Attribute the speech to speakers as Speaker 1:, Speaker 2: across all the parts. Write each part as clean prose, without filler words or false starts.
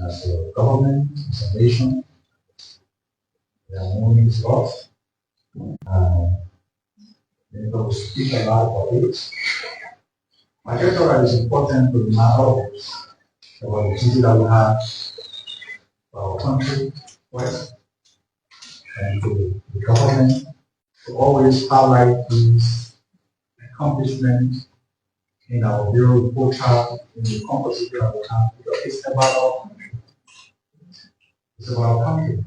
Speaker 1: as a government, as a nation, we are moving off. People speak a lot about it. My doctorate is important to my audience about the duty that we have for our country, West, and to the government to always highlight these accomplishments in our bureau report card, in the composition of the country, because it's about our country. It's about our country.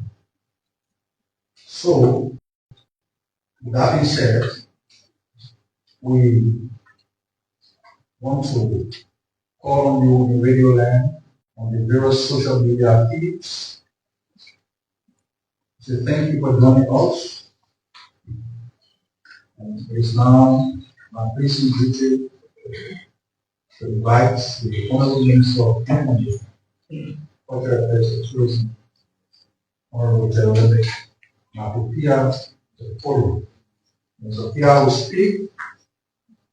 Speaker 1: So, with that being said, we want to call on you in Radio Land, on the various social media feeds, to thank you for joining us. And it is now my pleasing duty to invite the Honorable Minister of Economy, Cultural Affairs and Tourism, Honorable Jerolinmek Piah, to the podium. Mr. Piah will speak.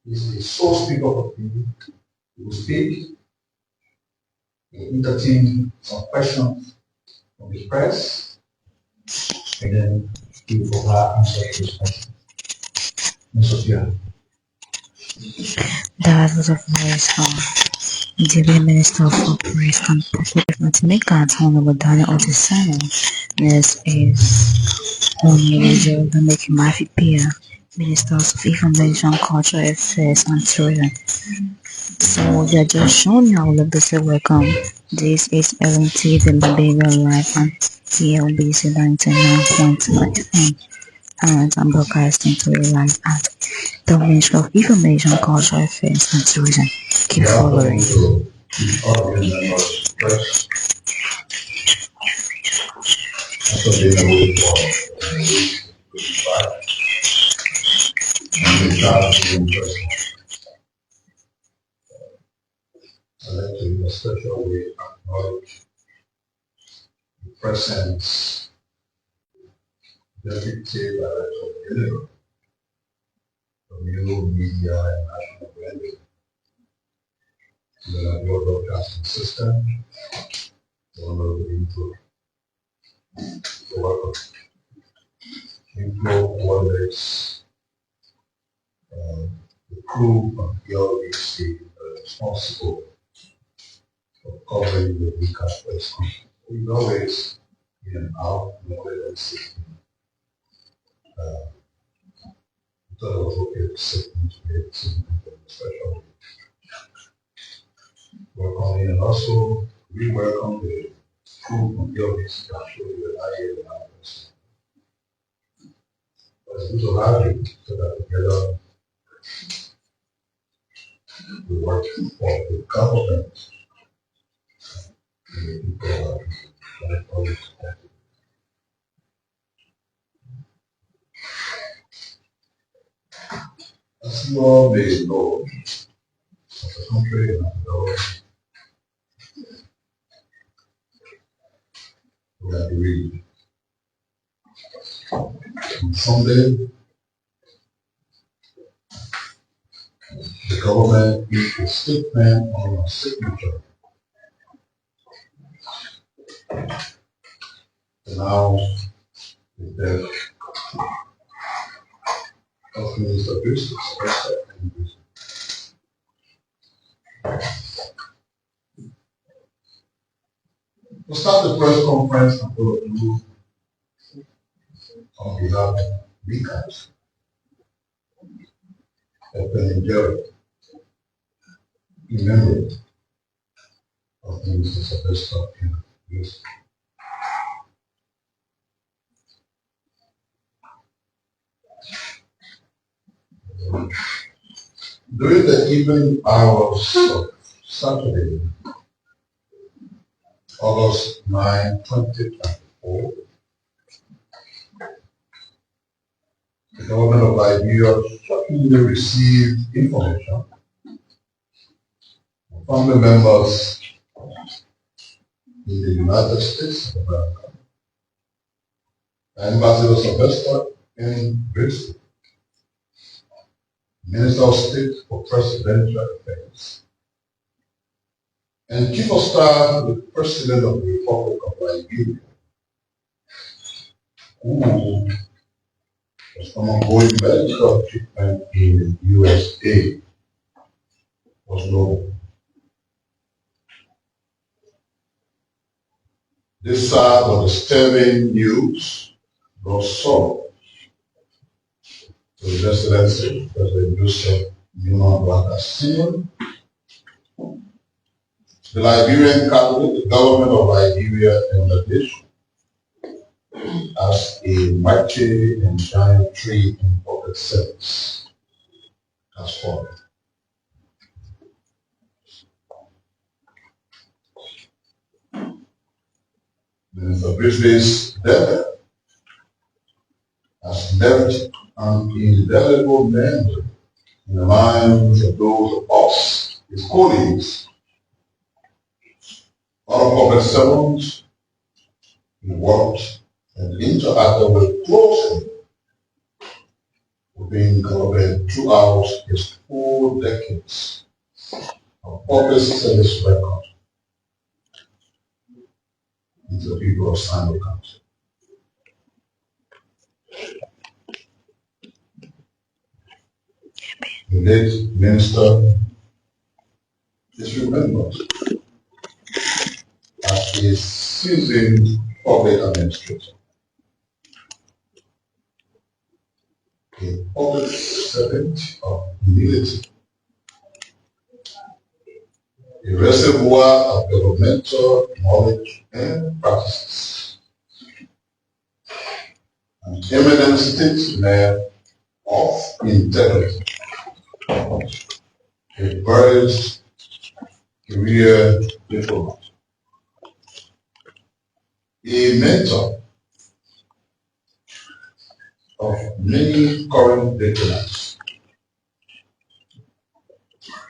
Speaker 1: He is the sole speaker of the meeting. He will speak. He will entertain some questions from the press, and then he will provide answers to those questions. Mr. Piah.
Speaker 2: That was a voice from Deputy Minister for Press and Public MICAT, Honorable Daniel Otisano. This is Honorable Jerolinmek Piah, Minister of Information, Cultural Affairs and Tourism. So we are just showing you all of this. Welcome. This is LNT, the Liberia Live and TLBC 99.1 FM. And I'm broadcasting to you live at the Ministry of Information, Cultural Affairs and Tourism. Keep following.
Speaker 1: I'd like to, in a special way, acknowledge the presence of Deputy Director General of New Media and National Branding, the Liberia Broadcasting System, Honorable Info. Welcome. Info coordinates the crew from the LBC responsible for covering the MICAT West. We always in and out more than 16. I thought it was okay to sit and create something special. Welcome in, and also we welcome the crew from the LBC to show you that I am an artist. It's good to have you so that together we work for the government and the people that always support. As you all may know, as a country and as a government, we are bereaved. On Sunday, the government issued a statement on our signature to now the death of Minister Justice. To start the press conference and to do on behalf of MICAT, opening Jerry, in memory of Minister Sylvester Piah. During the evening hours of Saturday, August 9, 2024, the government of Liberia shockingly received information from family members in the United States of America, Ambassador Sylvester in Bristol, Minister of State for Presidential Affairs,
Speaker 3: And chief of staff to the President of the Republic of Liberia, who was undergoing medical treatment in the USA, was known. This sad but disturbing news brought sorrow to His Excellency President Joseph Newman Black Sr., the Liberian Cabinet, the government of Liberia, and the nation as a mighty and giant tree in public service has fallen. Minister Brisbane's death has left an indelible memory in the minds of those of us, his colleagues, other public servants, who worked and interacted with closely within government throughout his 4 decades of public service record into the people of Sando County. The late minister is remembered as a seasoned public administrator, a public servant of humility, a reservoir of governmental knowledge and practices, an eminent statesman of integrity, a varied career diplomat, a mentor of many current diplomats,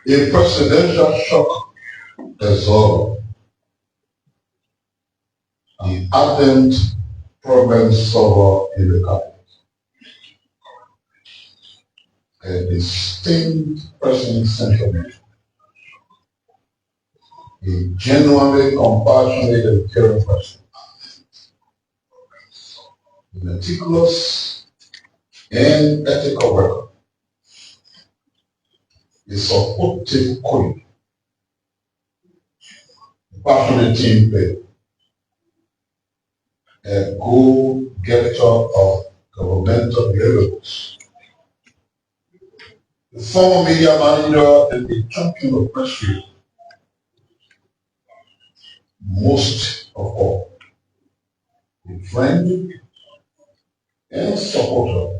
Speaker 3: a presidential shock absorber, an ardent problem solver in the cabinet, a distinct person sentiment, a genuinely compassionate and caring person, a meticulous and ethical worker, a supportive colleague, a passionate team player, a go-getter of governmental deliverables, a former media manager and a champion of press freedom. Most of all, a friend and supporter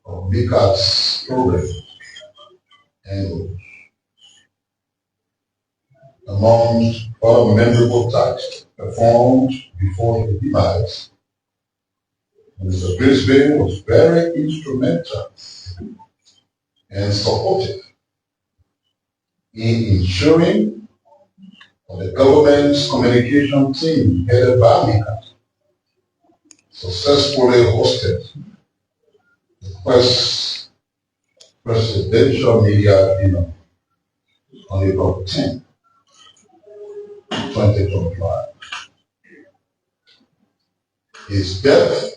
Speaker 3: of MICAT's program and among other memorable tasks performed before his demise, Mr. Brisbane was very instrumental and supportive in ensuring that the government's communication team headed by MICAT successfully hosted the first presidential media dinner on April 10, 2025. His death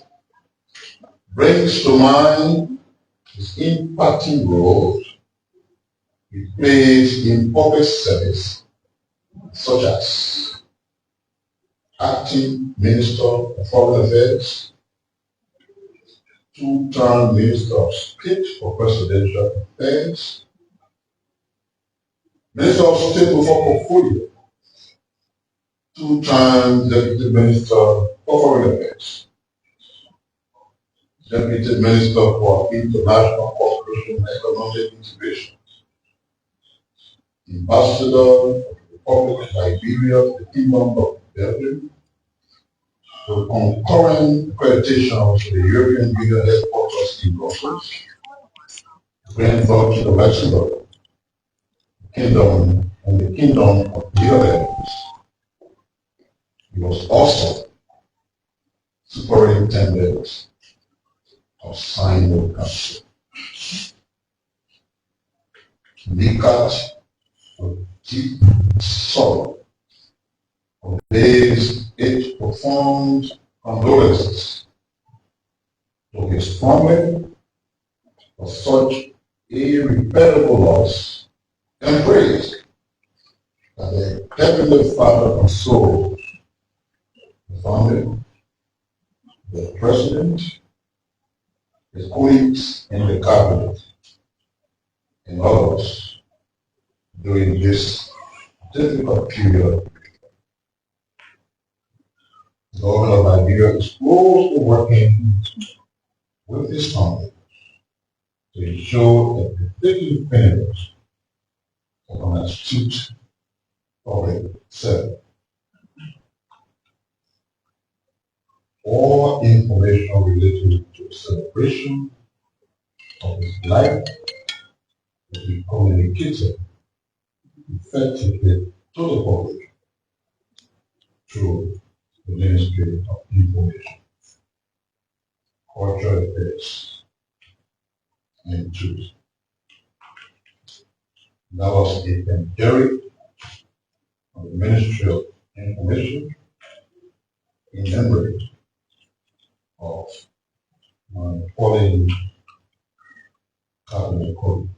Speaker 3: brings to mind his impacting role he played in public service, such as acting Minister of Foreign Affairs, 2-term Minister of State for Presidential Affairs, Minister of State for Portfolio, 2-time Deputy Minister for Foreign Affairs, Deputy Minister for International Cooperation and Economic Integration, Ambassador of the Republic of Liberia to the Kingdom of Belgium, with concurrent accreditation to the European Union headquarters in Brussels, Grand Duchy of Luxembourg, Kingdom and the Kingdom of Netherlands. He was also superintendent of Sino Council. MICAT would deep sorrow. On days it performed condolences to his family for such irreparable loss and prayed that the Heavenly Father console the family, the president, his colleagues in the cabinet, and others during this difficult period. The government of Liberia is closely working with his family to ensure that the victim benefits of an astute public servant. All information related to the celebration of his life will be communicated effectively to the public through the Ministry of Information, Cultural Affairs, and Tourism. That was a panegyric of the Ministry of Information in memory of my fallen cabinet colleague.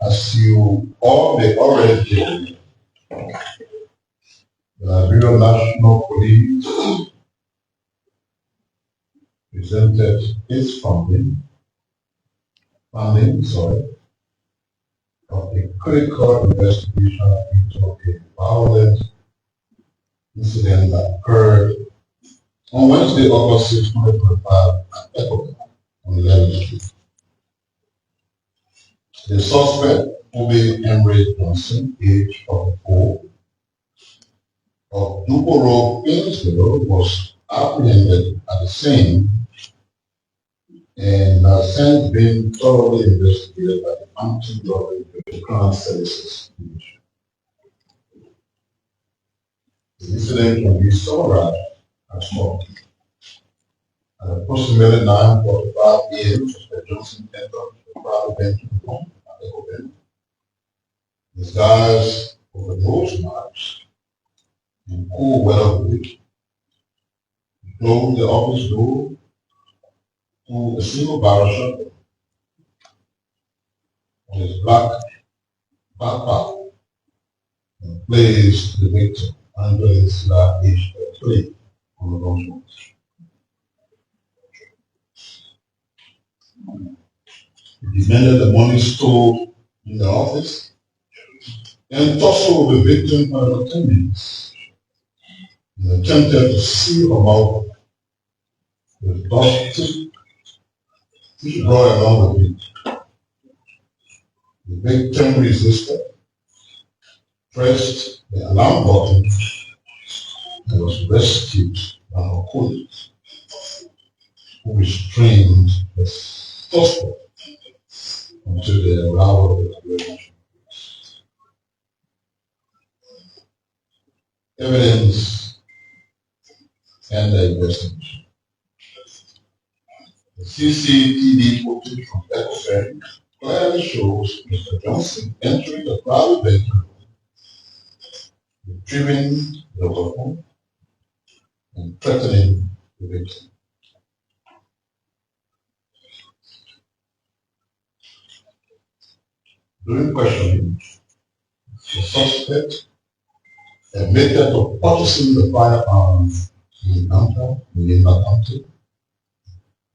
Speaker 3: As you all may already know, the Liberia National Police presented its funding, of a critical investigation into a violent incident that occurred on Wednesday, August 6, 2025 at Echo on 11th Street. The suspect, Obi Emery Johnson, age 44, of Dupo Road, Kingsville, was apprehended at the scene and has since been thoroughly investigated by the Anti-Robbery Crime Services Division. The incident can be summarized as follows. At approximately 9:45 a.m., Mr. Johnson entered the private banking home at the hotel. Disguised over nose marks and cool weather boots, he closed the office door to a single barrel shotgun on his black backpack and placed the victim under his age 3 on the gunshot. He demanded the money stored in the office and tussled the victim for about 10 minutes and attempted to seal her mouth with dust tissue brought along with it. The victim resisted, pressed the alarm button, and was rescued by her colleagues, who restrained the suspect until the arrival of the Liberia. Evidence and the investigation. The CCTV footage from Echo clearly shows Mr. Johnson entering the private bedroom, retrieving the weapon, and threatening the victim. During questioning, the suspect admitted to purchasing the firearm in the county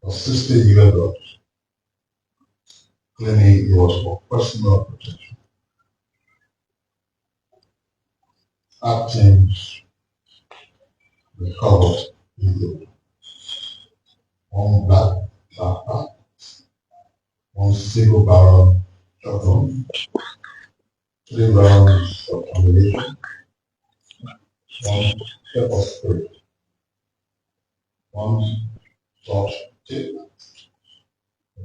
Speaker 3: for $60 US, claiming it was for personal protection. Actions recovered include one black backpack, one single barrel shotgun, 3 rounds of ammunition, one pepper spray, one torch tape,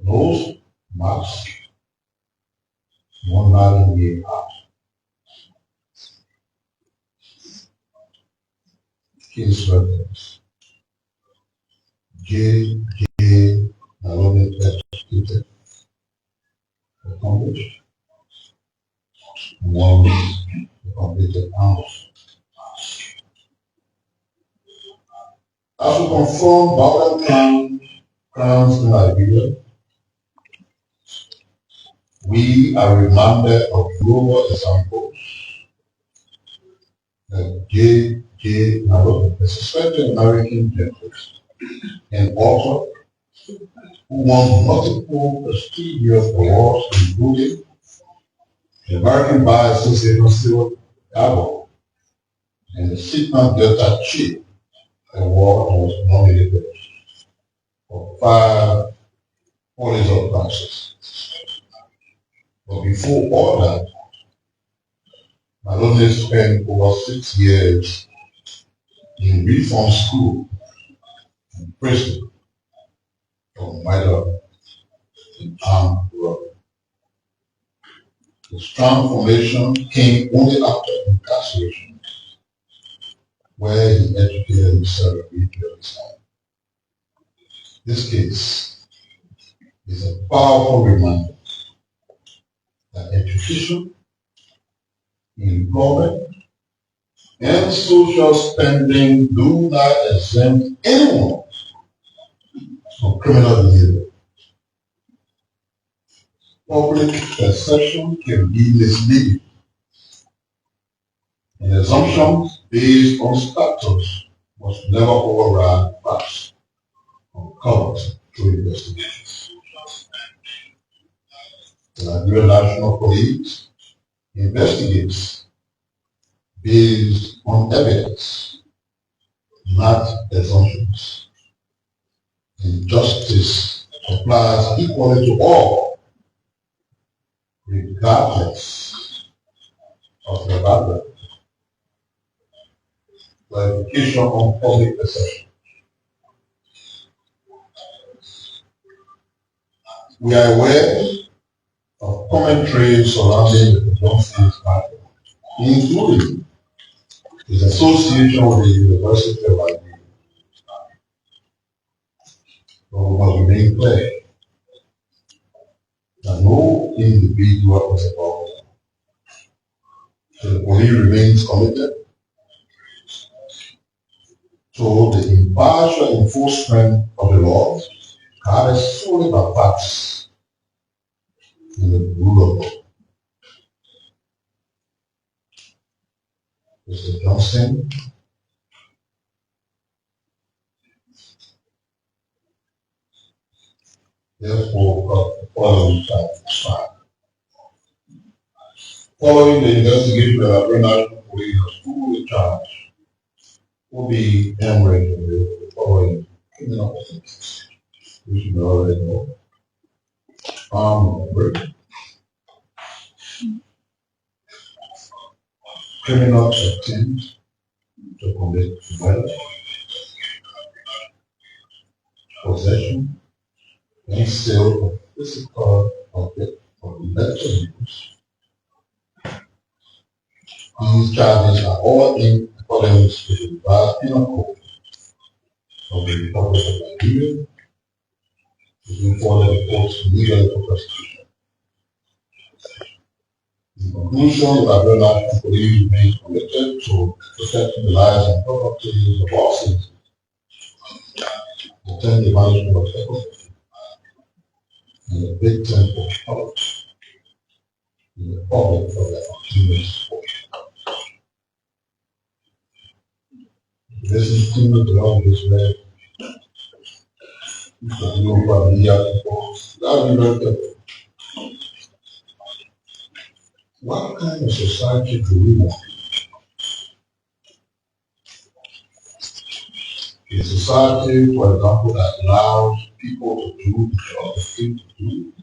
Speaker 3: nose mask, one martingale hat. Case reference. Jerolinmek Piah, accomplished, and one completed hours. As we confront violent crimes in Liberia, we are reminded of global examples like J. Naro, a suspected American journalist and author who won multiple prestigious awards, including the American Bar Association Silver Award and the Sigma Delta Chi Award, and was nominated for 5 Pulitzer Prizes. But before all that, Maloney spent over 6 years in reform school and prison for murder and armed robbery. His transformation came only after incarceration, where he educated himself in Jerusalem. This case is a powerful reminder that education, employment, and social spending do not exempt anyone from criminal behavior. Public perception can be misleading, and assumptions based on status must never override facts uncovered through investigations. The Nigerian National Police investigates based on evidence, not assumptions. And justice applies equally to all, regardless of their background. Clarification on public perception. We are aware of commentary surrounding the Johnson's matter, including his association with the University of Liberia. But we must remain clear that no individual is above. So the police remains committed to the impartial enforcement of the law, guided solely by facts and the rule of law. Mr. Johnson therefore got the following charges. Following the investigation, the Liberia National Police has fully charged will be enumerated with the following criminal offenses, which you already know. Armed robbery, criminal attempt to commit murder, possession and sale of physical object for electoral use. These charges are all in accordance with the revised penal code of the Republic of Liberia, looking for the court's legal for prosecution. In conclusion, the Liberia National Police remains committed to protecting the lives and property of all citizens, attend the management of equity, and the victim of poverty in the public for their continuous support. This is similar to how this read. What kind of society do we want? A society, for example, that allows people to do the job they're free to do?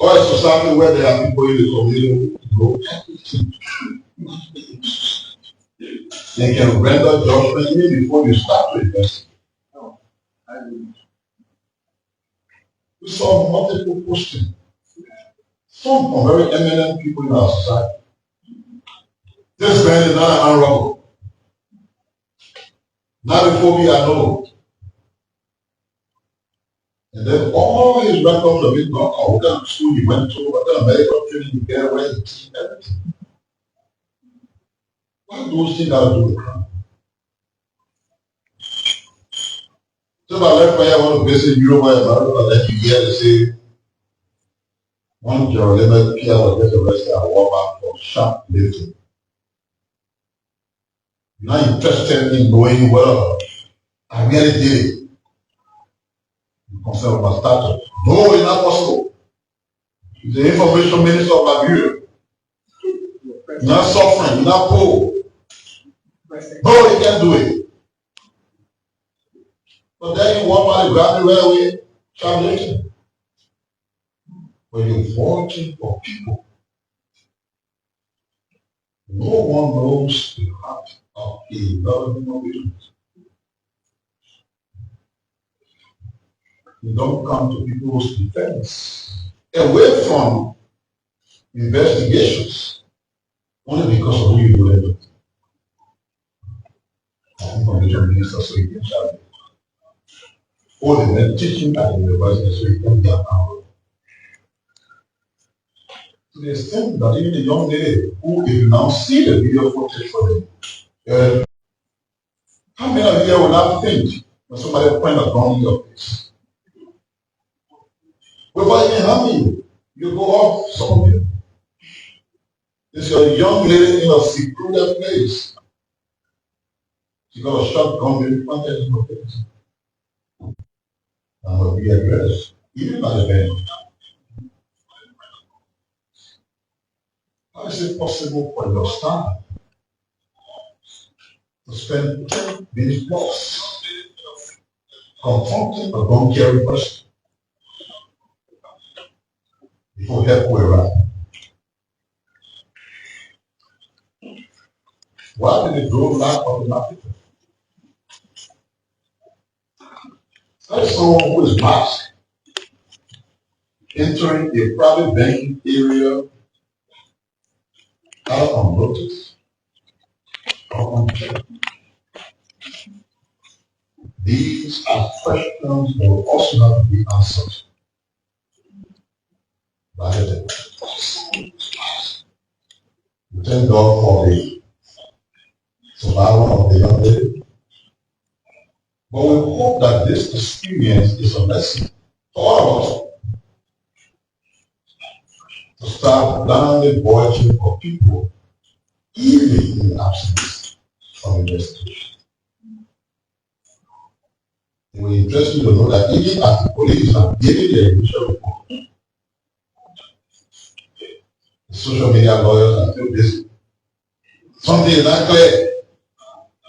Speaker 3: Or a society where there are people in the community who know everything? They can render judgment even before you start to invest. We saw multiple questions, some from very eminent people in our society. This man is not an honorable. Not before we are known. And then all his records of it gone. What kind of school he went to, what kind of medical training he got, where he teach, everything. What do those things have to do with crime? So if I left my I want to visit Europe, I'll let you hear to say one Jerolinmek Piah was just arrested at Walmart for shoplifting. You're not interested in knowing whether I really did it. You concern my status. No, it's not possible. He's the information minister of Liberia. You're not suffering, you're not poor. No, he can't do it. But then you walk by the Grammy Railway, shoplifting. When you're working for people, no one knows the heart of a loving human being. You don't come to people's defense away from investigations only because of who you do it. Information minister, so you can shout it. Or the men teaching at the university, so you can get out. To the extent that even the young lady who, if you now see the video footage for them, how many of you will not think when somebody point a gun in your face? Without even harming you go off some of you. It's your young lady in a secluded place. She got a shotgun being planted in her face. And will be addressed, even by the men. How is it possible for your staff to spend 10 minutes plus confronting a gun-carrying person before help will arrive? Why did it go lack automatically? That is someone who is masked entering a private banking area out on notice or unchecked. These are questions that will also have to be answered by the devil. We thank God for the survival of the young lady. But we hope that this experience is a lesson for all of us to start blindly watching for people, even in the absence of investigation. It will interest you to know that even as the police are giving their initial report, the social media lawyers are still busy. Something is not clear.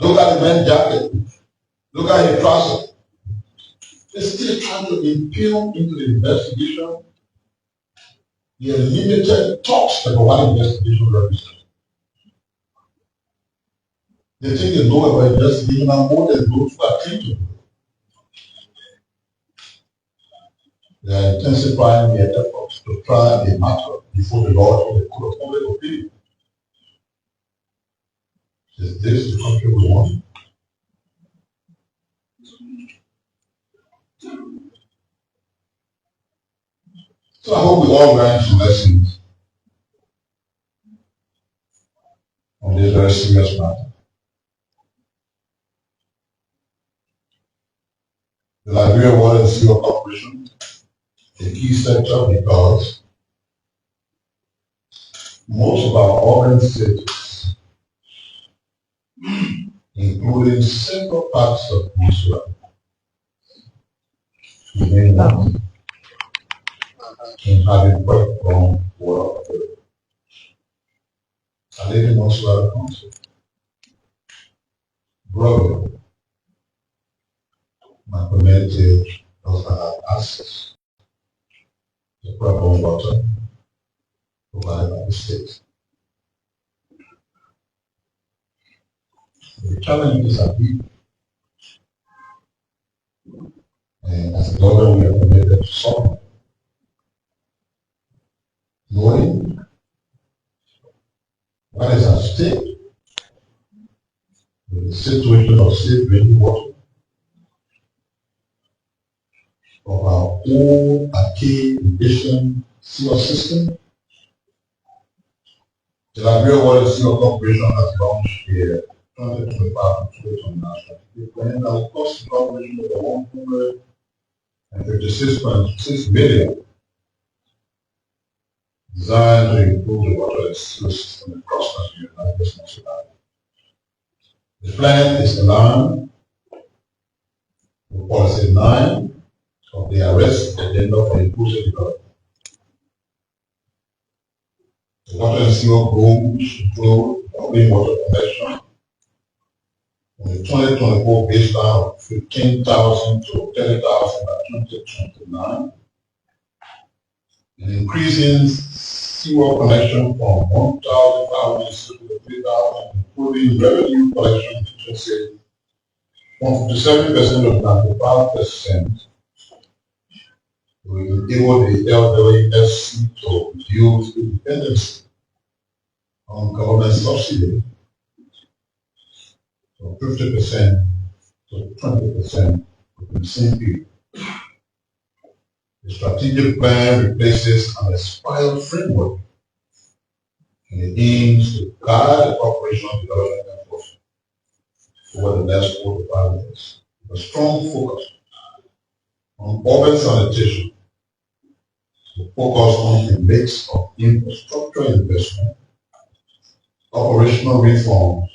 Speaker 3: Look at the man's jacket. Look at his trousers. They're still trying to impugn into the investigation the limited talks about what investigation represents. They think they know about investigation and more than those who are thinking. They are intensifying their efforts to try the matter before the Lord in the court of public opinion. Is this the country we want? So I hope we all learn some lessons on this very serious matter. The Liberia Water and Sewer Corporation is a key sector because most of our urban cities, including several parts of Israel, remain one in having quite long water. I live in Montreal Council. Brother, my community does not have access to proper water provided by the state. The challenges are big, and as a government, we are committed to solve them. Knowing what is at stake with the situation of safe drinking water, of our own archaic irrigation sewer system. The Liberia Water Sewer Corporation has launched a 2025 to 2029 strategic plan that will cost the corporation over $156.6 million, designed to improve the water and sewer system across Nigeria and this nationality. The plan is aligned with Policy 9 of the Arrest Agenda for Inclusive Development. The water and sewer goals include clean water connection on the 2024 baseline of 15,000 to 30,000 by 2029, and increasing sewer connection from 1,500 to 3,000, improving revenue collection efficiency from 57% of 95%. We will enable the LWSC to reduce dependency on government subsidy from 50% to 20% within the same period. The strategic plan replaces an expired framework and it aims to guide the operational development efforts over the next 4 to 5 years, with a strong focus on urban sanitation, to focus on a mix of infrastructure investment, operational reforms,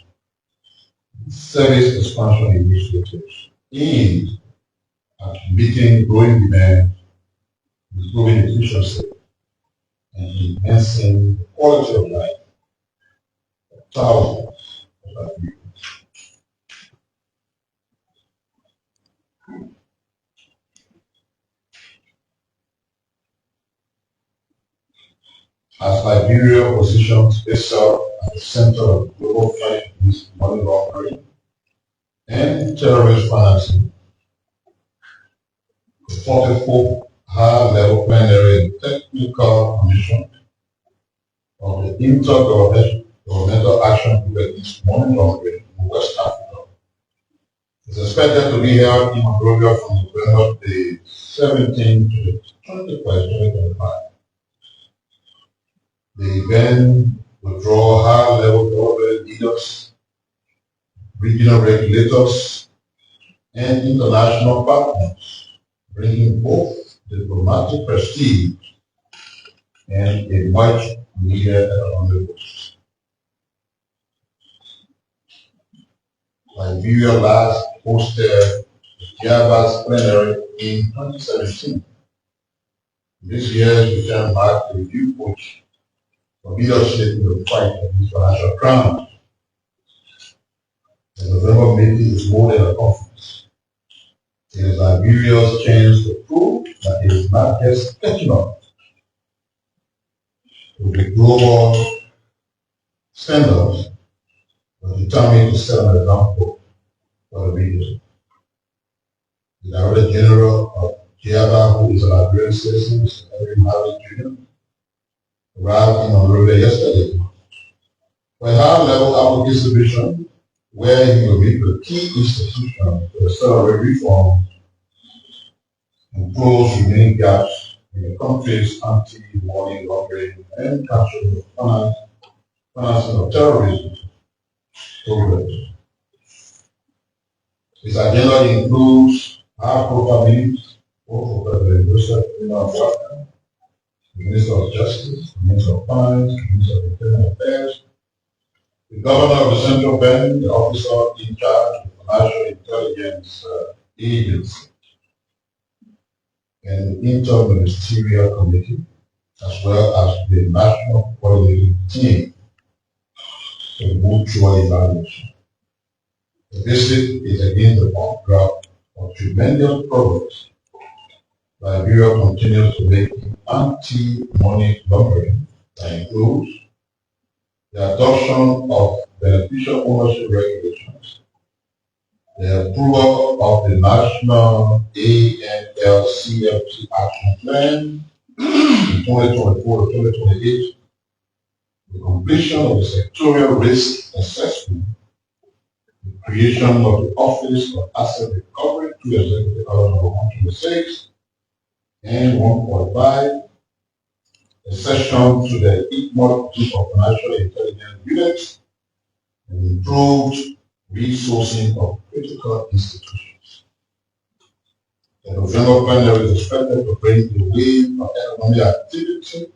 Speaker 3: service expansion initiatives aimed at meeting growing demand, improving efficiency, and enhancing the quality of life of thousands of our people. As Liberia positions itself at the center of the global fight against money laundering and terrorist financing, the 44th High-Level Plenary and Technical Commission of the Intergovernmental Action Group Against Money Laundering in West Africa is expected to be held in Monrovia from November the 17th to the 21st, 2025. The event will draw high-level government leaders, regional regulators, and international partners, bringing both diplomatic prestige and a much needed economic boost. Liberia last hosted the Java's plenary in 2017. This year's return marked a review push for leadership in the fight against financial crime. The November meeting is more than a conference. It is Liberia's chance to prove that it is not just catching up to the global standards, but determined to set an example for the region. The Director General of Java, who is a Liberian citizen, Mr. Jr., arrived in Monrovia yesterday for a high-level African exhibition where he will meet with key institutions to accelerate reform and close remaining gaps in the country's anti-money laundering and countering of financing of terrorism programs. His agenda includes high-profile meetings both for President Joseph Kennedy, the Minister of Justice, the Minister of Finance, the Minister of Internal Affairs, the Governor of the Central Bank, the officer in charge of the National Intelligence Agency, and the Inter-Ministerial Committee, as well as the National Coordinating Team for mutual evaluation. The visit is against the backdrop of tremendous progress Liberia continues to make in anti-money laundering that includes the adoption of beneficial ownership regulations, the approval of the National ANLCFT Action Plan in 2024 to 2028, the completion of the sectorial risk assessment, the creation of the Office of Asset Recovery through Executive Order No. 126, and 1.5, a session to the equal Group of National Intelligence Units and improved resourcing of critical institutions. The November plenary is expected to bring a wave of economic activity,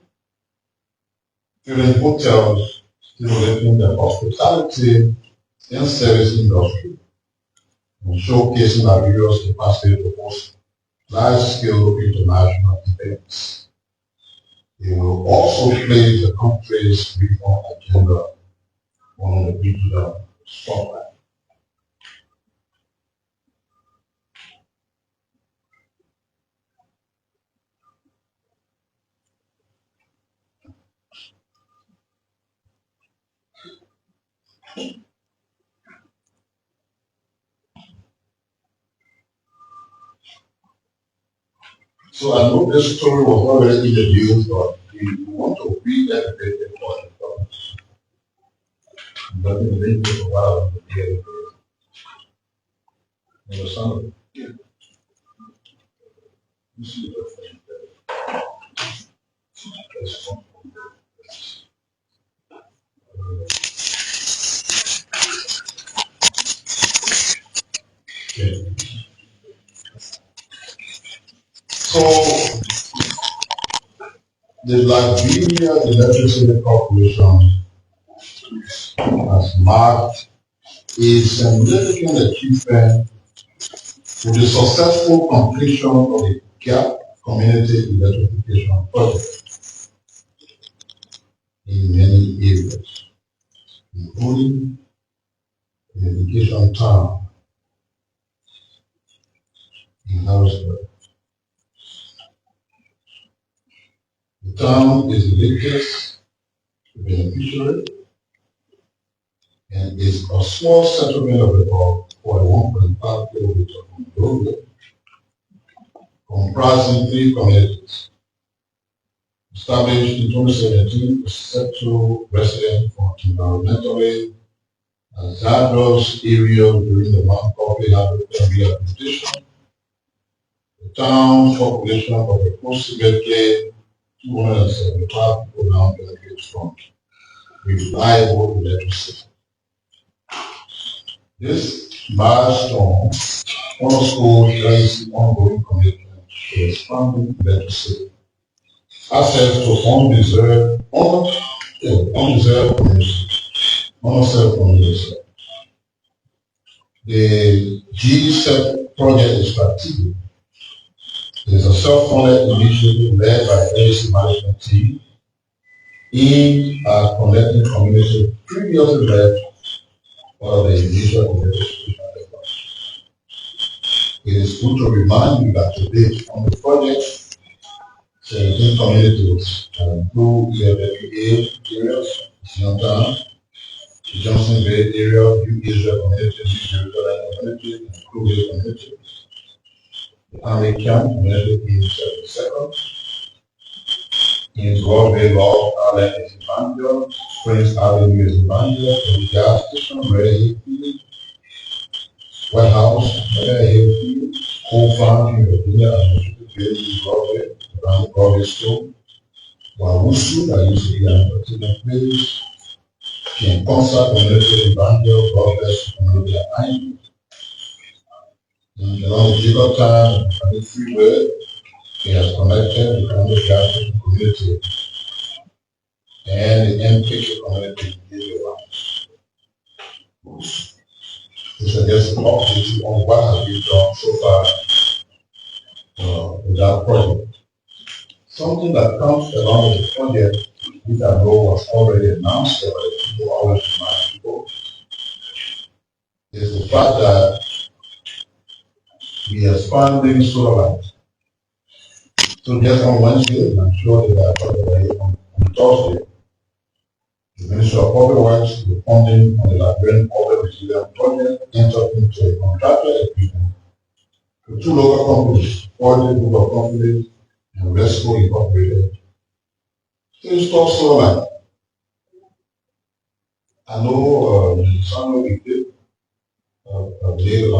Speaker 3: filling hotels, stimulating the hospitality and service industry, and showcasing Liberia's capacity to host large-scale international events. It will also place the country's reform agenda on the regional spotlight. So I know this story was already in the news, but we want to re-educate it for the public. But in the link is a while to re-educate. Understand? Yeah. You see the thing that's wrong. Okay. So the Liberia Electricity Corporation has marked a significant achievement with the successful completion of the GAP community electrification project in many areas, including the education town in Harrisburg. The town is the latest beneficiary and is a small settlement of about 1.5 kilometers from Liberia, comprising 3 communities. Established in 2017 to settle residents from environmentally hazardous areas during the Mount Coffee Habitat rehabilitation. The town's population of approximately 275 people now benefits from reliable electricity. This milestone underscores Gates' ongoing commitment to expanding electricity access to undeserved communities. The G7 project is strategic. It is a self-funded initiative led by the AC management team aimed at connecting communities previously left out of the initial electrification effort. It is good to remind you that to date on the project, 17 communities include EWA areas, Sinatown, the Johnson Bay area, New Asia community, New Jerusalem community, and Kruger community. The Army Camp community in 72nd, in Broadway Law Island is in Banjo, Springs Avenue is in Banjo, the gas station, Red Hill Field, White House, Red Hill Field, Coal Farm in Virginia, and the Broadway, around Broadway School, Wawusu, that used to be an entertainment place, in concert community in Banjo, Broadway community at 9, and along the Jacob Town and the freeway, it has connected the Congo gas community and the MPK community in Liberia. This is just an update on what has been done so far with that project. Something that comes along with the project, which I know was already announced by the people always remind people, is the fact that we are expanding solar light. So just on Wednesday, and I'm sure that I talked about it on Thursday, the Ministry of Public Works, the funding on the Liberian Public Resilience Project, entered into a contractual agreement with 2 local companies, Forty Group of Companies and Resco Incorporated, to install solar light. I know in summer we did a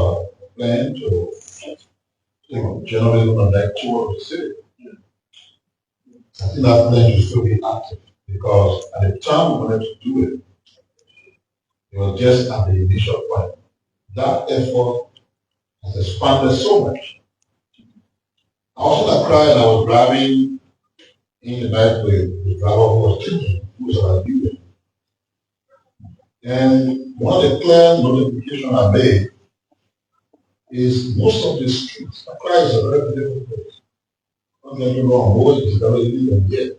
Speaker 3: plan to generally connect tour of the city. I think that plan should still be active because at the time we wanted to do it, it was just at the initial point. That effort has expanded so much. I was in Accra and I was driving in the night with the driver who was taking, who was our leader. And one of the clear notifications I made is most of the streets, Accra is a very beautiful place. Don't get me wrong, most is very little and yet,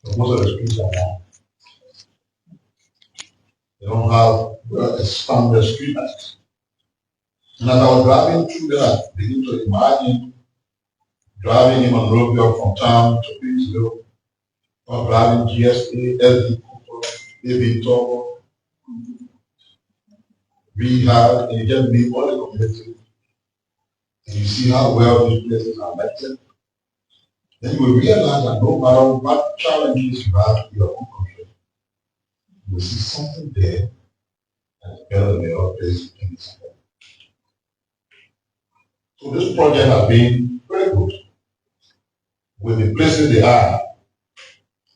Speaker 3: but most of the streets are now. They don't have well expanded street lights. And as I was driving through there, I began to imagine driving in Monrovia from town to Queensville, or driving GSA, LD, AB Togo, Rehab, and you just meet all the community, and you see how well these places are connected. Then you will realize that no matter what challenges you have in your own country, you will see something there that's better than the other place in this world. So this project has been very good with the places they are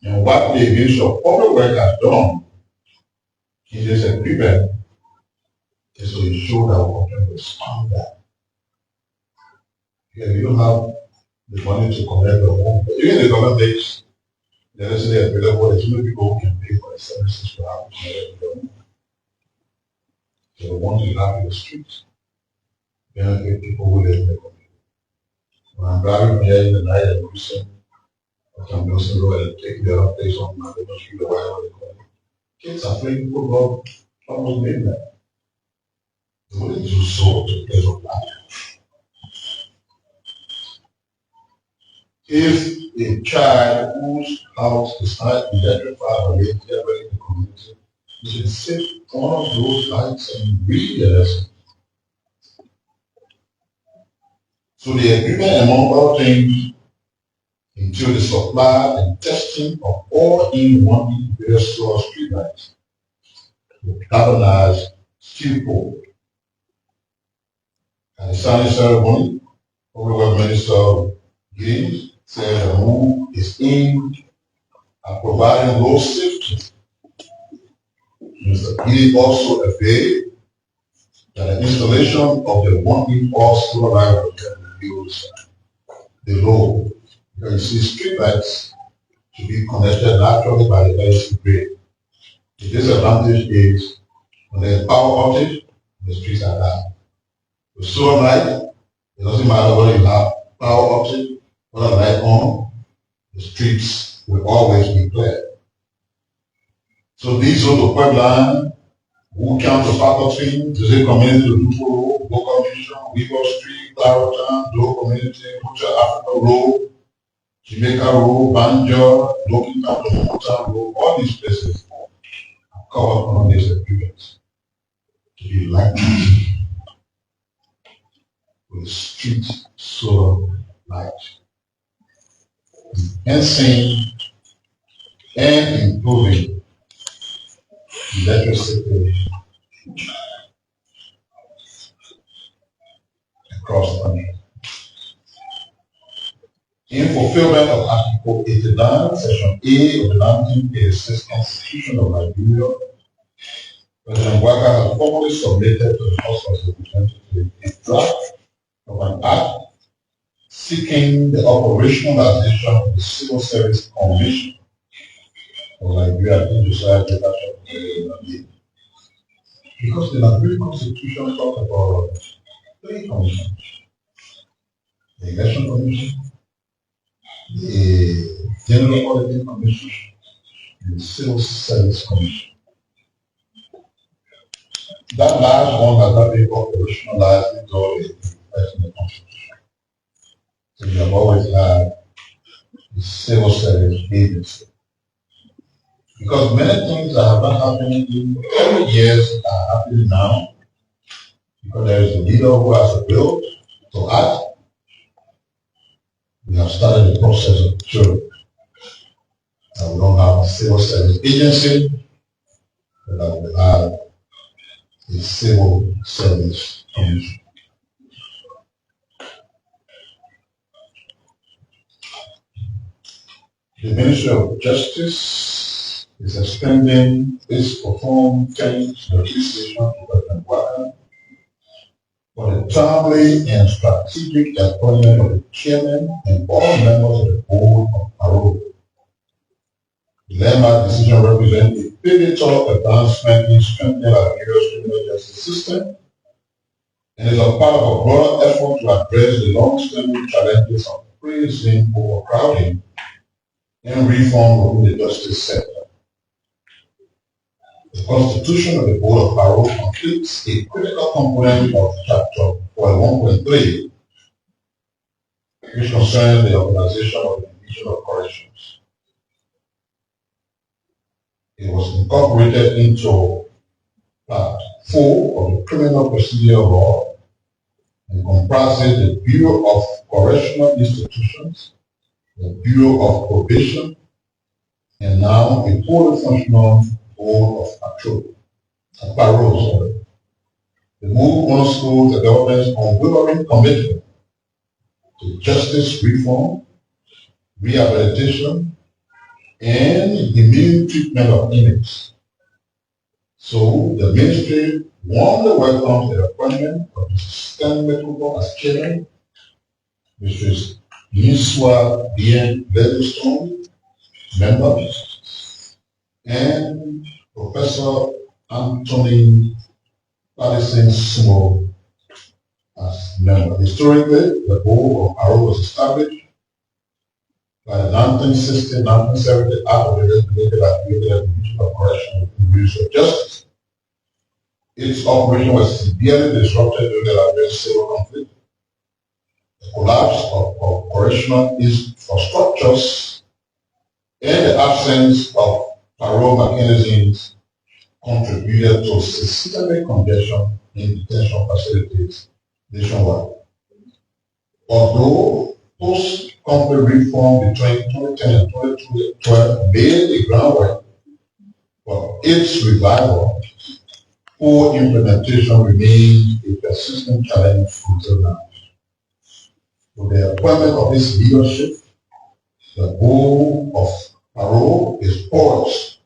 Speaker 3: and what the Ministry of Public Works has done in this agreement is to ensure that we can respond that. Because you don't have the money to connect the home. Even the government makes the necessary available, there's no people who can pay for the services to have to connect the home. So the ones you have in the streets, benefit people who live in the community. When I'm driving here in the night and Wilson, or I'm Wilson Road and take the other place on my little street or whatever they call it, kids are playing football almost midnight. They wouldn't do so to the place of life. If a child whose house is not electrified or lit in the community, you should sit one of those lights and read the lesson. So the agreement, among other things, include the supply and testing of all-in-one various solar streetlights with galvanized steel pole. At the signing ceremony, Public Works Minister Gaines said the move is aimed at providing road safety. Mr. He also agreed that the installation of the one-in-all solar light can reduce the load. Because you see, streetlights should be connected naturally by the electricity grid. The disadvantage is when there's power outage, the streets are down. With solar light, it doesn't matter whether you have power outage, whether light on, the streets will always be clear. So these are the pipeline, who count the faculty, to the community, the Lupo, local mission, Weaver Street, Clarendon, Doe Community, Hotel Africa Road, Jamaica Road, Banjo, Looking Town, Hotel Road, all these places are covered under this agreement to be lighted with street solar light, enhancing and improving electricity across the country. In fulfillment of Article 89, Section A of the 1986 Constitution of Liberia, President Waka has formally submitted to the House of Representatives a draft of an act seeking the operationalization of the Civil Service Commission of Liberia in society because the Liberian Constitution talks about three commissions: the Election Commission, the General Auditing Commission, and the Civil Service Commission. That last one has not been operationalized until the Constitution. So you have always had the Civil Service Agency. Because many things that have not happened in every years are happening now. Because there is a leader who has a will to act. We have started the process of jury. And we don't have a civil service agency, but we have a civil service commission. The Ministry of Justice is extending its profound thanks and appreciation to President Waka for the timely and strategic appointment of the chairman and all members of the board of Parole. The landmark decision represents a pivotal advancement in strengthening Liberia's criminal justice system and is a part of a broader effort to address the long-standing challenges of prison overcrowding and reform within the justice sector. The constitution of the Board of Parole completes a critical component of Chapter 41.3, which concerns the organization of the Division of Corrections. It was incorporated into Part 4 of the Criminal Procedure Law and comprises the Bureau of Correctional Institutions, the Bureau of Probation, and now a fully functional Board of Parole. The move underscores the government's unwavering commitment to justice reform, rehabilitation, and humane treatment of inmates. So the ministry warmly welcomes the appointment of Mr. Stanley Kubo as chairman, Mrs. Niswa Bien Livingstone, members, and Professor Anthony Patterson Small as member. Historically, the Board of Parole was established by the 1960-1970 Act of the Regulated and Division of Correction of the Ministry of Justice. Its operation was severely disrupted during the Liberian civil conflict. The collapse of correctional infrastructures and the absence of parole mechanisms contributed to systemic congestion in detention facilities nationwide. Although post-conflict reform between 2010 and 2012 made the groundwork for its revival, poor implementation remains a persistent challenge until now. With the appointment of this leadership, the Board of Parole is poised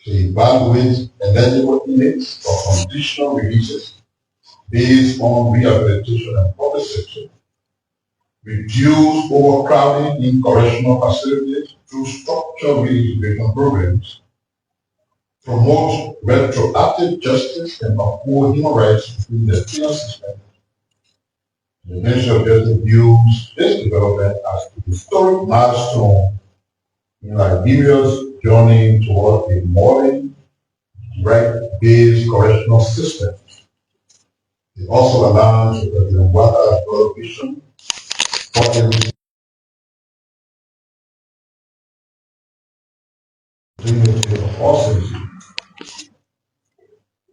Speaker 3: to evaluate eligible inmates for conditional releases based on rehabilitation and public safety, reduce overcrowding in correctional facilities through structural rehabilitation programs, promote retroactive justice, and uphold human rights within the penal system. The Ministry of Justice views this development as a historic milestone in Liberia's journey toward a modern, right-based correctional system. It also aligns with President Waka's broad vision for a of all citizens.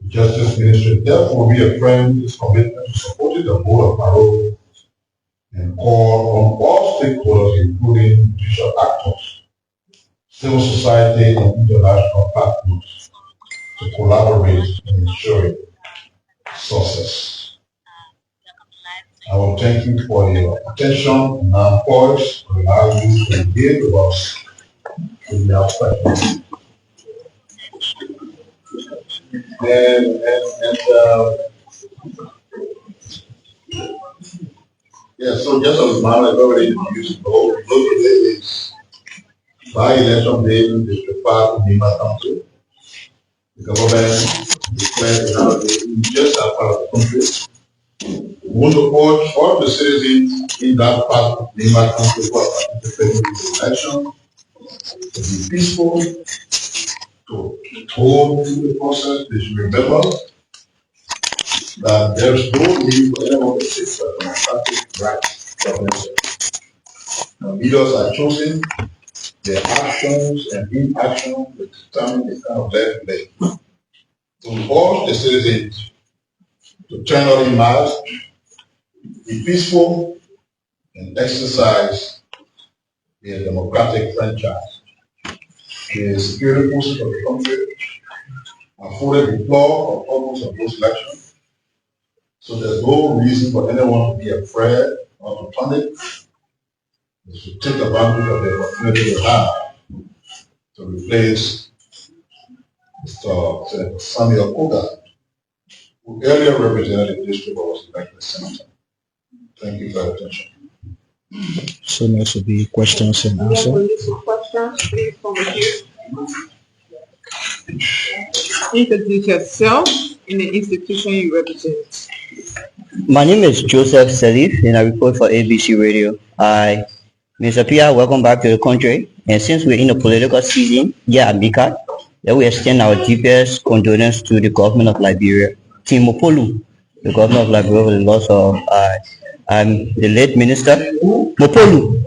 Speaker 3: The Justice Ministry therefore reaffirmed its commitment to supporting the Board of Parole and call on all stakeholders, including judicial actors, civil society, and international partners, to collaborate in ensuring success. I will thank you for your attention and now poised to allow you to engage with us in your questions. Yeah, so just as Mara has already introduced, today is by-election day in the District 5 of Nima Council. The government declared another day just that part of the country. We want to urge all the citizens in that part of Nima Council who are participating in the election to be peaceful, to hold through the process. They should remember that there is no need for anyone to seek for democratic rights from themselves. Now, leaders are chosen, their actions and inaction will determine the kind of life they live. So we urge the citizens to turn out in mass, be peaceful, and exercise their democratic franchise. The security forces of the country are fully deployed for purpose of those elections. So there's no reason for anyone to be afraid or to panic. They should take advantage of the opportunity they have to replace Mr. Senator Samuel Koga, who earlier represented the district but was elected senator. Thank you for your attention.
Speaker 4: So next will be questions and answers.
Speaker 5: Questions, please, from the queue. Introduce yourself in the institution you represent.
Speaker 6: My name is Joseph Salif and I report for ABC Radio. Mr. Piah, welcome back to the country. And since we're in the political season, at MICAT, then we extend our deepest condolence to the government of Liberia, Team Mopolu, the governor of Liberia, for the loss of the late minister, Mopolu,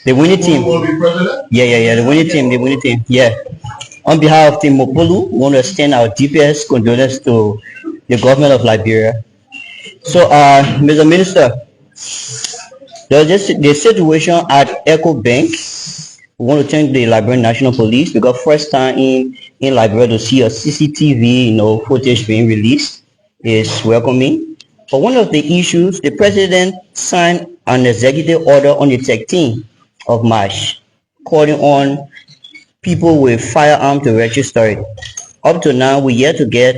Speaker 6: the winning team. The winning team, Yeah. On behalf of Team Mopolu, we want to extend our deepest condolence to the government of Liberia. So, Mr. Minister, there's the situation at Echo Bank. We want to thank the Liberian National Police because first time in Liberia to see a CCTV, footage being released is welcoming. But one of the issues, the president signed an executive order on the 13th of March, calling on people with firearm to register it. Up to now, we yet to get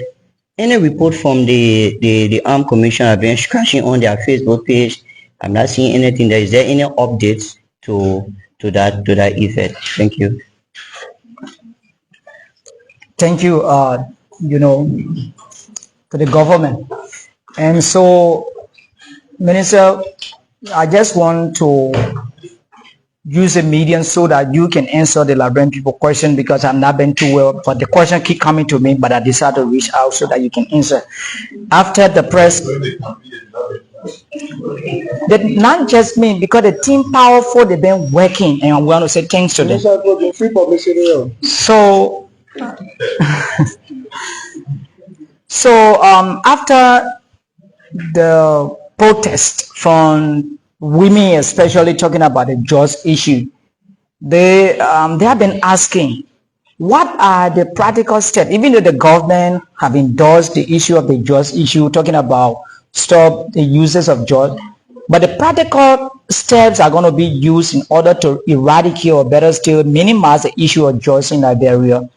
Speaker 6: any report from the Armed Commission. I've been scratching on their Facebook page. I'm not seeing anything there. Is there any updates to that effect? Thank you.
Speaker 7: Thank you, to the government. And so, Minister, I just want to use a medium so that you can answer the Liberian people question because I'm not been too well, but the question keep coming to me, but I decided to reach out so that you can answer. After the press, that not just me, because the team powerful, they've been working, and I want to say thanks to them. So, after the protest from women, especially talking about the judge issue, they have been asking, what are the practical steps, even though the government have endorsed the issue of the judge issue, talking about stop the uses of judge, but the practical steps are going to be used in order to eradicate or better still minimize the issue of judge in Liberia.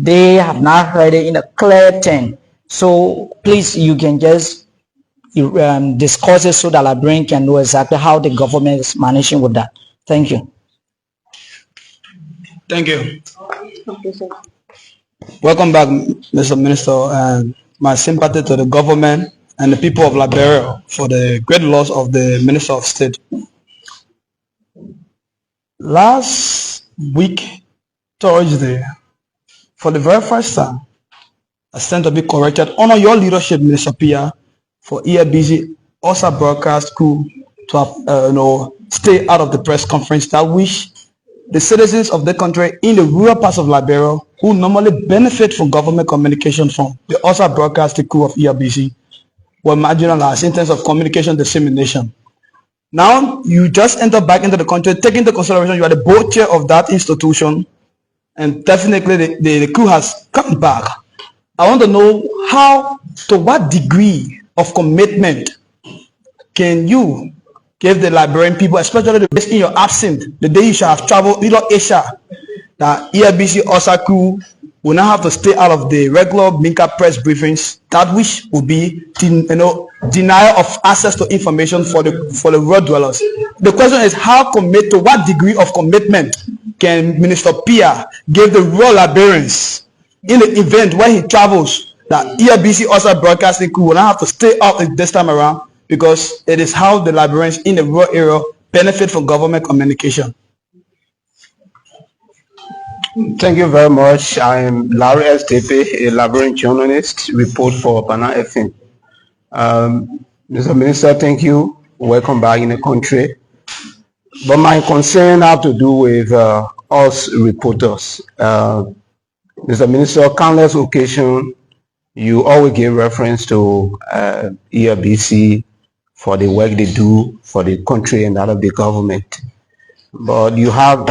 Speaker 7: They have not heard it in a clear term. So please, you can just discuss it so that Liberian can know exactly how the government is managing with that. Thank you.
Speaker 4: Thank you. Welcome back, Mr. Minister, and my sympathy to the government and the people of Liberia for the great loss of the Minister of State. Last week, Thursday, for the very first time, I stand to be corrected. Honor your leadership, Minister Piah, for EFBC also broadcast crew to have, stay out of the press conference that wish the citizens of the country in the rural parts of Liberia who normally benefit from government communication from the also broadcasting crew of EFBC were marginalized in terms of communication dissemination. Now you just enter back into the country, taking into consideration you are the board chair of that institution, and definitely the crew has come back. I want to know to what degree of commitment can you give the Liberian people, especially the days in your absence, the day you shall have traveled Middle Asia, that EFBC OSA crew will not have to stay out of the regular MICAT press briefings, that which will be denial of access to information for the rural dwellers. The question is to what degree of commitment can Minister Piah give the rural Liberians in the event when he travels, that EFBC also broadcasting crew will not have to stay out this time around, because it is how the Liberians in the rural area benefit from government communication.
Speaker 8: Thank you very much. I am Larry S. Tepe, a Liberian journalist, report for Pana FM. Mr. Minister, thank you. Welcome back in the country. But my concern have to do with us reporters. Mr. Minister, countless occasion, you always give reference to EFBC for the work they do for the country and that of the government. But you have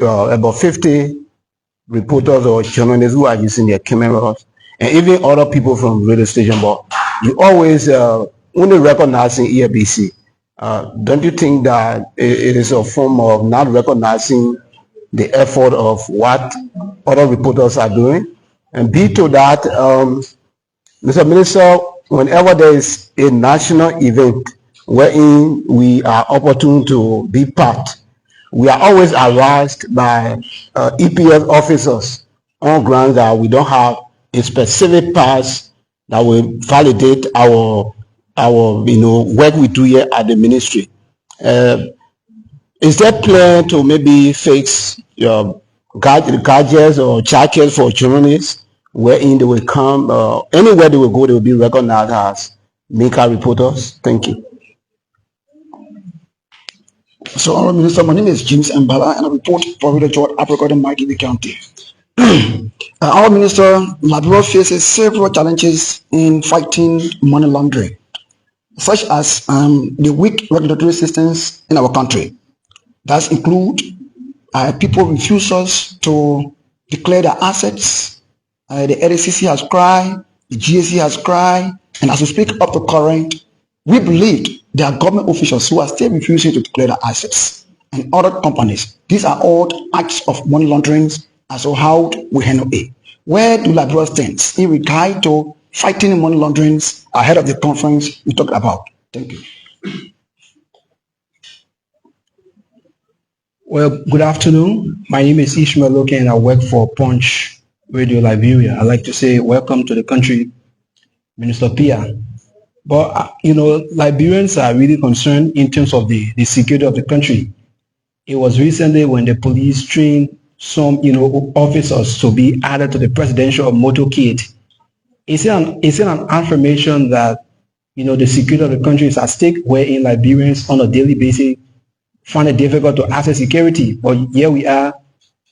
Speaker 8: about 50 reporters or journalists who are using their cameras, and even other people from radio station, but you always only recognizing EFBC. Don't you think that it is a form of not recognizing the effort of what other reporters are doing. And B to that, Mr. Minister, whenever there is a national event wherein we are opportune to be part, we are always harassed by EPS officers on grounds that we don't have a specific pass that will validate our work we do here at the ministry. Is there plan to maybe fix your gadgets or jackets for journalists wherein they will come, anywhere they will go, they will be recognized as MICAT reporters? Thank you.
Speaker 4: So, Honorable Minister, my name is James Mbala, and I report for Radio George Africa in Margibi County. Our Minister, Liberia faces several challenges in fighting money laundering, such as the weak regulatory systems in our country. That include people refusals to declare their assets. The LACC has cried, the GAC has cried, and as we speak up to current, we believe there are government officials who are still refusing to declare their assets, and other companies. These are all acts of money laundering, as to how we handle it. Where do Liberia stand in regard to fighting money laundering ahead of the conference we talked about? Thank you.
Speaker 9: Well, good afternoon. My name is Ishmael Loke and I work for Punch Radio Liberia. I'd like to say welcome to the country, Minister Piah. But, Liberians are really concerned in terms of the security of the country. It was recently when the police trained some, officers to be added to the presidential motorcade. Is it an affirmation that, the security of the country is at stake, wherein Liberians on a daily basis find it difficult to access security? But here we are,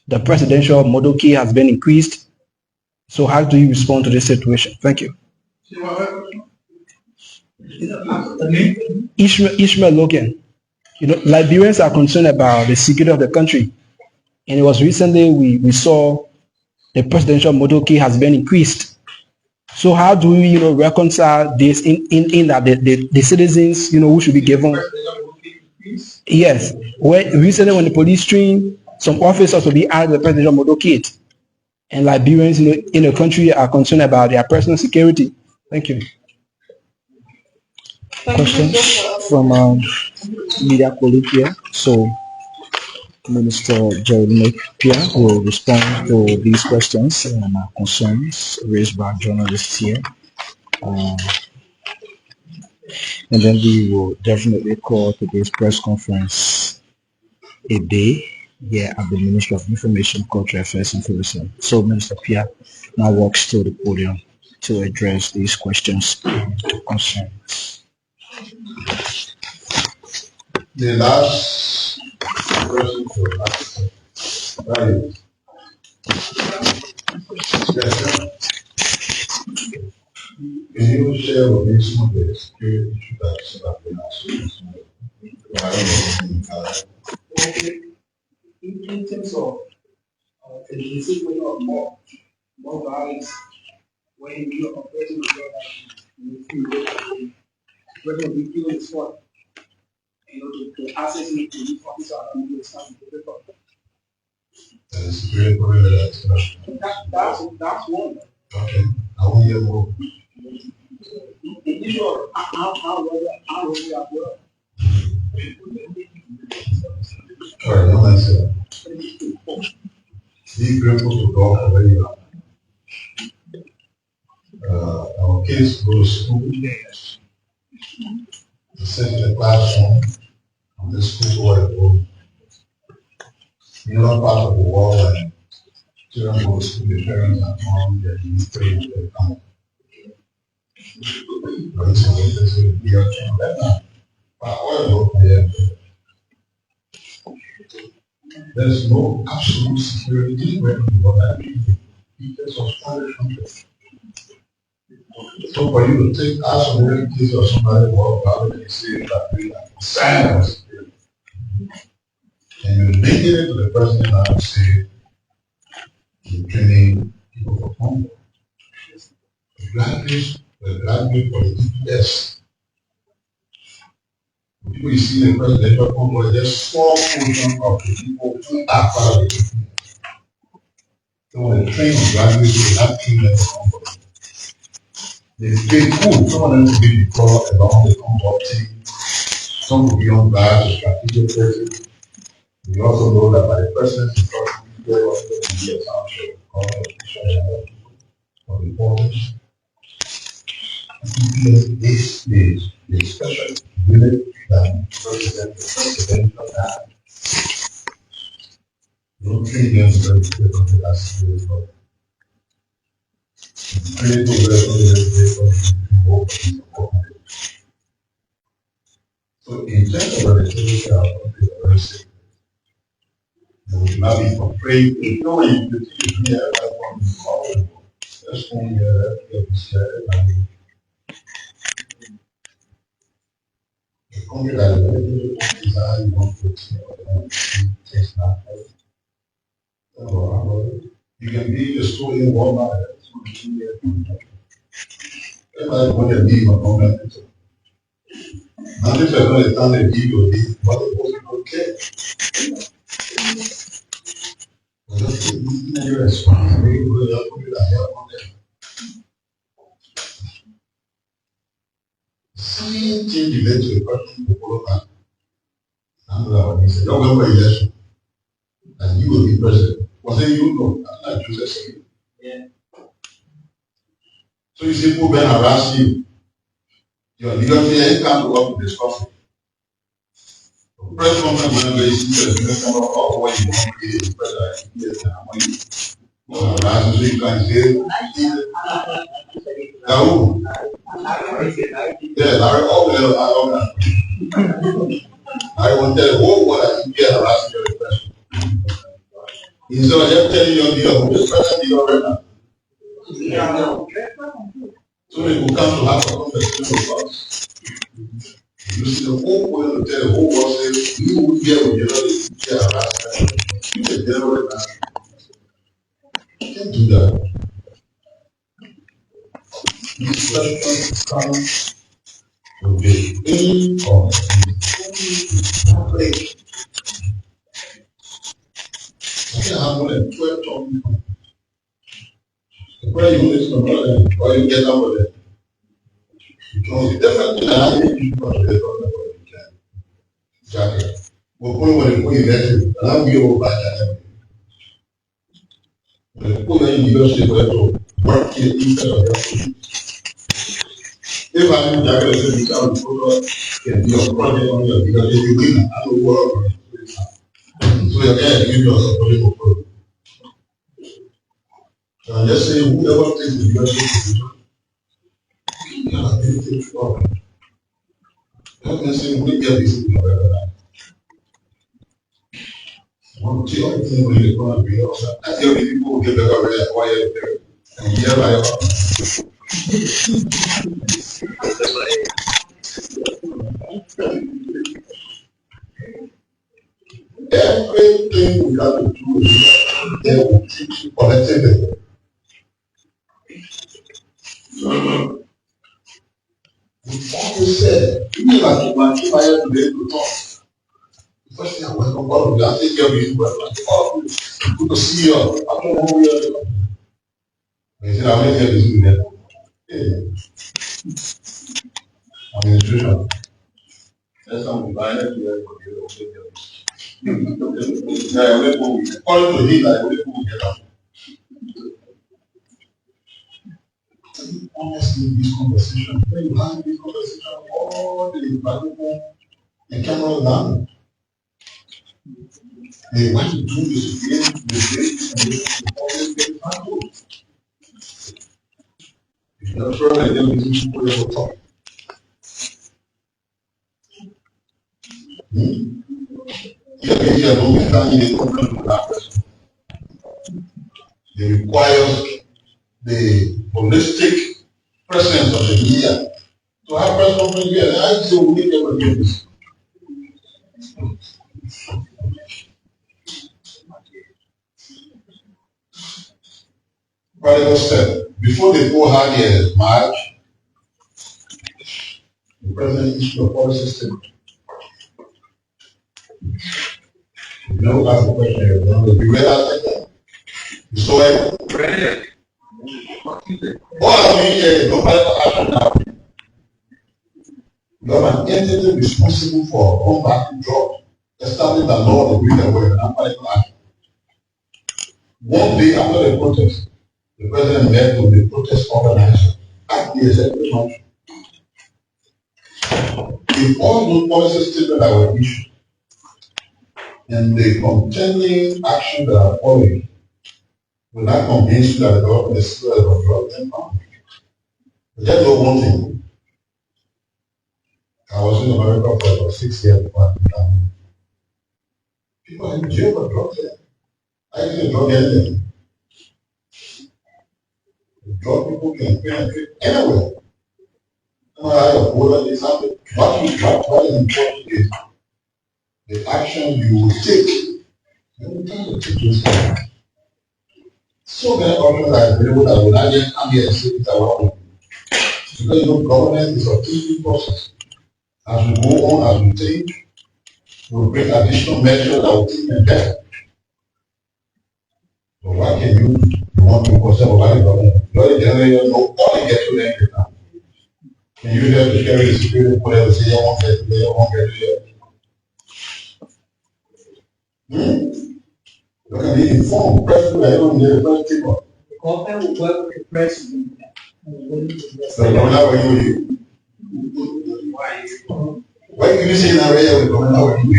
Speaker 9: the presidential motorcade has been increased. So how do you respond to this situation? Thank you. Ishmael Logan. Liberians are concerned about the security of the country. And it was recently we saw the presidential motorcade has been increased. So how do we, reconcile this in that the citizens, who should be given? Yes. Recently when the police trained some officers to be added to the presidential motorcade, and Liberians in the country are concerned about their personal security. Thank you.
Speaker 10: Questions from media colleague here. So Minister Jerolinmek Piah will respond to these questions and concerns raised by journalists here. And then we will definitely call today's press conference a day here at the Ministry of Information, Culture Affairs and Tourism. So Minister Piah now walks to the podium to address these questions and concerns.
Speaker 3: The last question for us, that is, can you share with me some of the security issues that have been associated with
Speaker 4: In terms of the situation of more violence, when you are operating with whether we kill the spot, to access it to the officer and the staff.
Speaker 3: that is very correct.
Speaker 4: That's one.
Speaker 3: Okay, I will hear more.
Speaker 4: The issue of how we are well.
Speaker 3: All right, no answer. Be grateful to God for where you are. Our kids go to school, to sit in the classroom, and the school go at home. You're not part of the world and children go to school, the parents are home, they're in prayer, they're coming. But it's a way to say, be okay on that time. But however, there's no absolute security where people are living. Because of other countries. So for you to take us on the case of somebody who probably say that we are concerned with security, and you link it to the president and say you're training people for Congo. The graduate for the DPS People you see in the presidential convoy, there's small portion of the people who are part of it. So when the train was driving, they have to let the convoy. They cool. Some of them could be deployed along the convoy team. Some could be on guard or strategic person. We also know that by the president's instruction, there was going to be a township of importance. This is the special unit that represents the presidential act. Don't treat them very differently as spiritual. Critical so in terms of relationship, are very sick. You will not be afraid. You know when you teach me, I want to follow you. That's when you get scared. The country that is very desire you want to taste not. You can be a story in Walmart. Everybody want to leave a moment. Not if they're going to stand and give you a leave, but the person don't care. Your responsibility will help you to help on them. Same thing you led to a person to follow that. Another one, he said, November election, and you will be president. Was it you? No, that's not Joseph. Yeah. So you see, people been harass you. Your leadership ain't come to work with this person. Press conference when they see the leadership of what you want to be the president. Yes, and I'm going to harass you, you can say, Yahoo. Yeah, Larry, all the I want to tell the whole world that you get harassed your question. Instead of just telling your leader who is present leader right now. So they will come to have a conversation with us. You see the whole world to tell the whole world say you will get with your other you get harassed. You get there right now. You can't do that. This question comes with the aim of break. I can have more than 12 talking points. The prayer you listen to or you get out of it. Because it's different than how you people are there talking about it. Exactly. We'll put when you get it, and I'll be over by that. When you put in leadership, to work here instead of your food. If I am Jacket, you can be a project on your leadership, you win. I don't work on it. So you're going to give yourself a little program. So I'm just saying, whoever takes the leadership position, you have to take for it. I'm just saying, we get this in the other. One of the things when you're going to be also, I tell the people who get better very quiet there. And here I am. Everything we have to do is they will teach you collectively. What you said, you mean like you want to fire today to talk. The first thing I welcome all of you, I take care of you, but good to see you. I don't know who you are. They said, I'm here to see you. Administration. That's how we buy it. According to him, like, we get up. Honestly, this conversation, when you have this conversation, all the valuable and camera down. They want to do this again, this and always get handled. If you're not sure, then you should put it on top. They require the holistic presence of the media to have press conference here. I say we need them again. Prodigal said, before they go hard here, March, the president issued a policy statement You know, ask the question here. You read that second? You saw it? Read it. All I mean here, no matter how you have an entity responsible for combating drugs, establishing the law of the Greek word, and political action. One day after the protest, the president met with the protest organizers at the executive function. If all those policy statements that were issued and the contending action that are following will not convince you that the government is still a drug then no. Just know one thing. I was in America for about 6 years before people are in jail for drugs there. I didn't drug anything. Drug people can penetrate anywhere. No matter how your border is happening. What is important is the action you will take. Every time you take this action. So many options are available that will not just come here and say it around. Because you know, government is a thinking process. As we go on, as we think, we'll bring additional measures that will think and better. So why can you want to concern about the government? Because generally you know all you get to them now. Can you have to carry the security for them say, I won't get to there, I won't get to there? You can be informed. President, I don't need a first thing. The government will work with the president. So the government will you. Why can you say in our area with the government will you?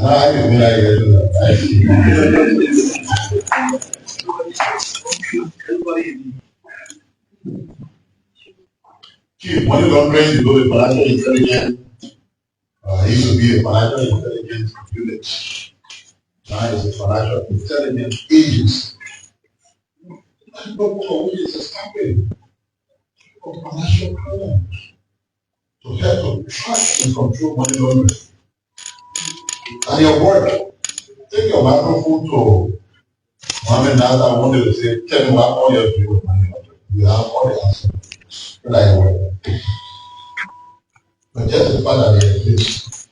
Speaker 3: I didn't mean I get to that. I see. Chief, money laundering, you know, the financial intelligence. He used to be a financial intelligence unit. Now he's a financial intelligence agency. And what is established for financial crime to help to track and control money laundering. And your work, take your microphone to Mohammed Nazar. I wanted to say, tell me what all you have to do with money laundering. You have all the answers. Like work. But just the fact that they exist,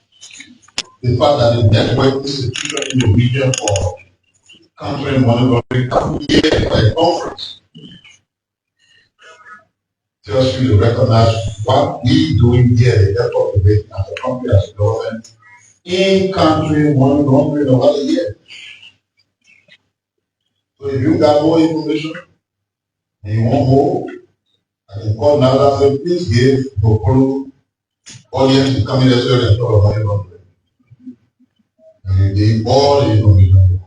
Speaker 3: the fact that the network institution in the region for countering money laundering come here by a conference tells you to recognize what we doing here, the effort to make as a country, as a government, in country money laundering over the years. So if you got more information and you want more, I can call now and say, please give the whole audience to come in as well and talk about money laundering. And you give all the information.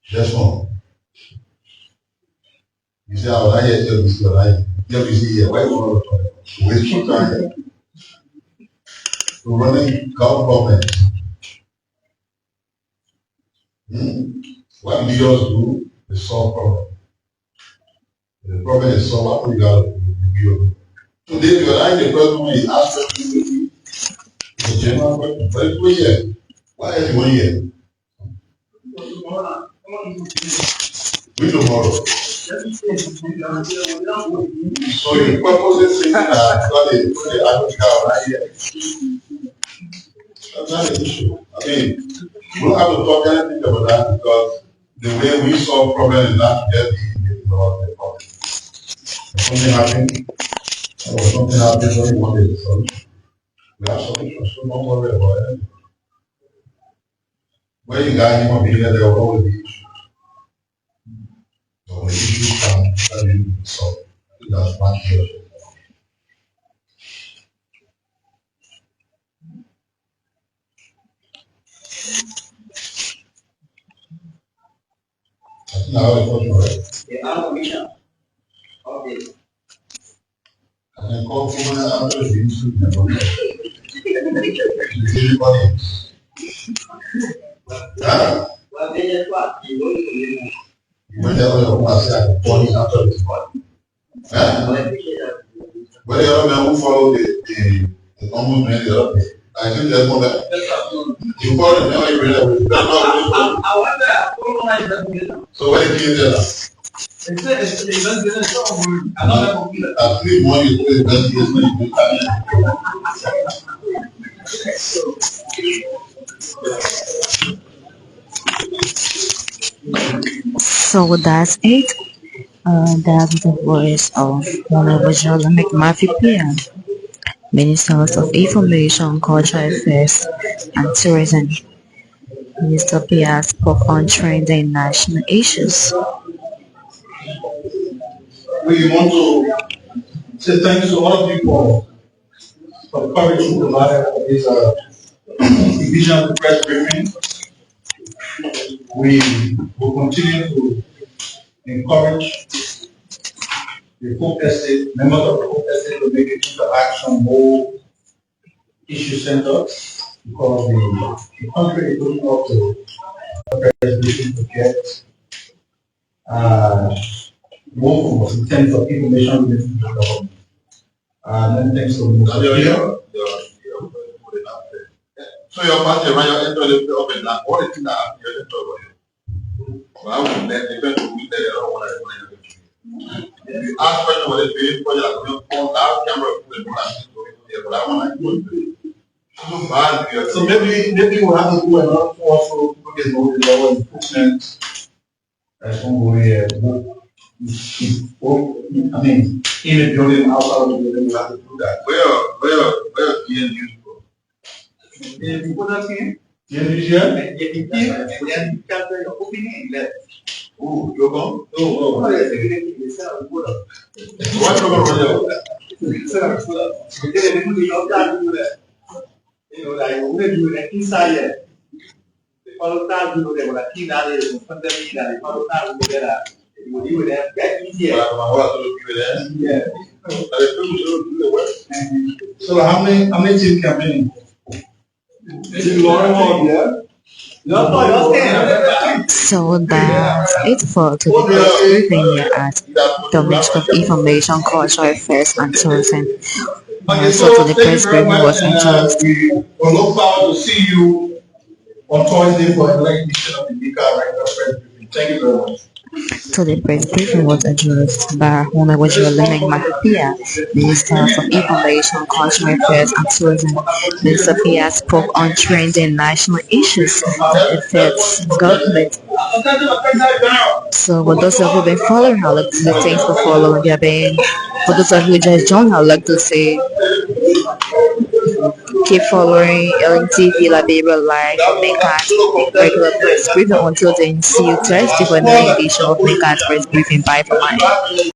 Speaker 3: Just one. You say, oh, I hear LBC, or I LBC here. Why you want to waste your time? We're running government. What leaders do is solve problems. The problem is solved, what we got to do. Today, if you're not the president, he asked you the general question, but it's 1 year. Why is it 1 year? We tomorrow. So your purpose is saying that God is the Africa right here. That's not an issue. I mean, we don't have to talk anything about that because the way we solve problems is not just the problem. Something happened, or something happened when you wanted the solution. We have solutions, so don't worry about it. When you got human being, there will always be issues. So when issues come, that will be solved. That's one here. I think I have a question, right? Yeah, I'm a mission. Okay. And then call for one after the institute and one. Well, they just what? You went there when I said I call him after this one. But the other man who followed the ombudsman the other day, I think there's more that. You followed him, now you realize. I wonder, so when he came there,
Speaker 2: So that's it. That's the voice of Honorable Jerolinmek Piah, Minister of Information, Cultural Affairs and Tourism. Mr. Piah spoke on trending national issues.
Speaker 1: We want to say thanks to all of you for the coverage you provided for this division of the press briefing. We will continue to encourage the Hope Estate, members of the Hope Estate to make it into action more issue centered because the country is looking up to the press briefing to get more in terms of information related to the government. Then thanks to Mr.
Speaker 3: So your party, when you're entering the open, what is that? You're entering. Well, I would let the people who they don't want to. If you ask question what it's being for, you're going to out camera, but I want to do it.
Speaker 1: So maybe we'll have to do another also because we will improvement I mean, in the building, outside of the building, we have to do that.
Speaker 3: Where PNU go?
Speaker 1: PNU here?
Speaker 3: Oh, you're gone? Oh. What
Speaker 1: So how many teams campaigning?
Speaker 2: So that's it for today's briefing here at the Ministry of Information, Cultural Affairs and Tourism. So the press briefing was interesting.
Speaker 1: We look forward to see you on Thursday for the election of the MICAT regular press briefing. Thank you very much.
Speaker 2: So the press briefing was addressed by Honorable Jerolinmek Piah, Minister of Information, Cultural Affairs and Tourism. Mr. Piah spoke on trending national issues that affects government. So for those of you who've been following, I'd like to say thanks for following. For those of you who just joined, I'd like to say keep following LNTV Liberia Live or MICAT regular press briefing until then. See you Thursday for another edition of MICAT press briefing. Bye for now.